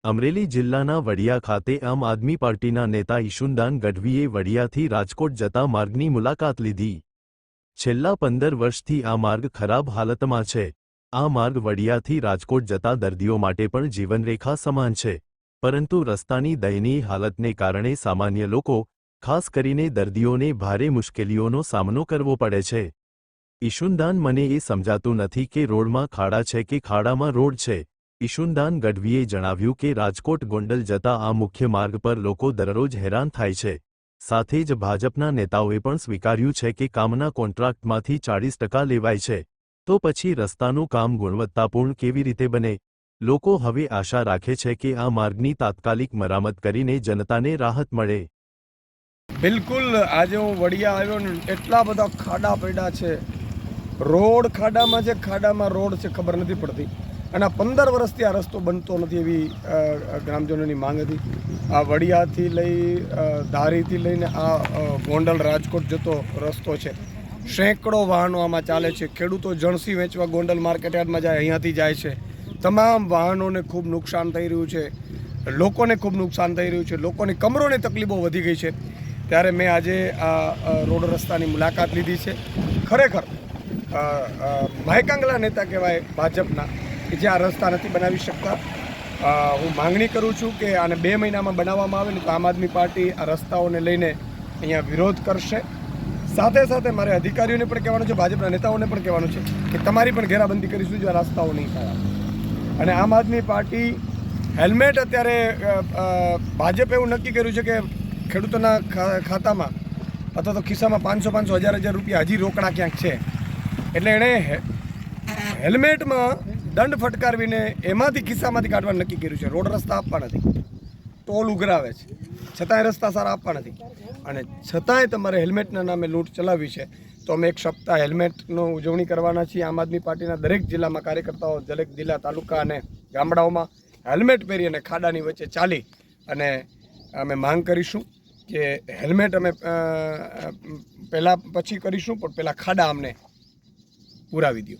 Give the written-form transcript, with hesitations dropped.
અમરેલી જિલ્લાના વડિયા ખાતે આમ આદમી પાર્ટીના નેતા ઈશુનદાન ગઢવીએ વડિયાથી રાજકોટ જતા માર્ગની મુલાકાત લીધી। છેલ્લા 15 વર્ષથી આ માર્ગ ખરાબ હાલતમાં છે। આ માર્ગ વડિયાથી રાજકોટ જતા દર્દીઓ માટે પણ જીવનરેખા સમાન છે, પરંતુ રસ્તાની દયનીય હાલતને કારણે સામાન્ય લોકો, ખાસ કરીને દર્દીઓને ભારે મુશ્કેલીઓનો સામનો કરવો પડે છે। ઈશુનદાન, મને એ સમજાતું નથી કે રોડમાં ખાડા છે કે ખાડામાં રોડ છે। ઈશુનદાન ગઢવીએ જણાવ્યું કે રાજકોટ ગોંડલ જતા આ મુખ્ય માર્ગ પર લોકો દરરોજ હેરાન થાય છે। સાથે જ ભાજપના નેતાઓએ પણ સ્વીકાર્યું છે કે કામના કોન્ટ્રાક્ટમાંથી 40% લેવાય છે, તો પછી રસ્તાનું કામ ગુણવત્તાપૂર્ણ કેવી રીતે બને? લોકો હવે આશા રાખે છે કે આ માર્ગની તાત્કાલિક મરામત કરીને જનતાને રાહત મળે। બિલકુલ, આજે હું વડિયા આવ્યો ને એટલા બધા ખાડા પડ્યા છે, રોડ ખાડામાં છે, ખાડામાં રોડ છે, ખબર નથી પડતી। અને આ 15 વર્ષથી આ રસ્તો બનતો નથી એવી ગ્રામજનોની માંગ હતી। આ વડિયાથી લઈ ધારીથી લઈને આ ગોંડલ રાજકોટ જતો રસ્તો છે, સેંકડો વાહનો આમાં ચાલે છે। ખેડૂતો જણસી વેચવા ગોંડલ માર્કેટયાર્ડમાં જાય, અહીંયાથી જાય છે। તમામ વાહનોને ખૂબ નુકસાન થઈ રહ્યું છે, લોકોને ખૂબ નુકસાન થઈ રહ્યું છે, લોકોની કમરોની તકલીફો વધી ગઈ છે। ત્યારે મેં આજે આ રોડ રસ્તાની મુલાકાત લીધી છે। ખરેખર માયકાંગલા નેતા કહેવાય ભાજપના, કે જે આ રસ્તા નથી બનાવી શકતા। હું માંગણી કરું છું કે આને 2 મહિનામાં બનાવવામાં આવે ને તો આમ આદમી પાર્ટી આ રસ્તાઓને લઈને અહીંયા વિરોધ કરશે। સાથે સાથે મારે અધિકારીઓને પણ કહેવાનું છે, ભાજપના નેતાઓને પણ કહેવાનું છે કે તમારી પણ ઘેરાબંધી કરીશું જો આ રસ્તાઓ નહીં થાય। અને આમ આદમી પાર્ટી હેલ્મેટ, અત્યારે ભાજપે એવું નક્કી કર્યું છે કે ખેડૂતોના ખાતામાં અથવા તો ખિસ્સામાં 500 1000 રૂપિયા હજી રોકડા ક્યાંક છે, એટલે એણે હેલ્મેટમાં દંડ ફટકારવીને એમાંથી ખિસ્સામાંથી કાઢવાનું નક્કી કર્યું છે। રોડ રસ્તા આપવા નથી, ટોલ ઉઘરાવે છે, છતાંય રસ્તા સારા આપવા નથી, અને છતાંય તમારે હેલ્મેટના નામે લૂંટ ચલાવવી છે। તો અમે 1 સપ્તાહ હેલ્મેટનો ઉજવણી કરવાના છીએ। આમ આદમી પાર્ટીના દરેક જિલ્લામાં કાર્યકર્તાઓ, દરેક જિલ્લા, તાલુકા અને ગામડાઓમાં હેલ્મેટ પહેરી અને ખાડાની વચ્ચે ચાલી અને અમે માંગ કરીશું કે હેલ્મેટ અમે પછી કરીશું, પણ પહેલાં ખાડા અમને પુરાવી દો।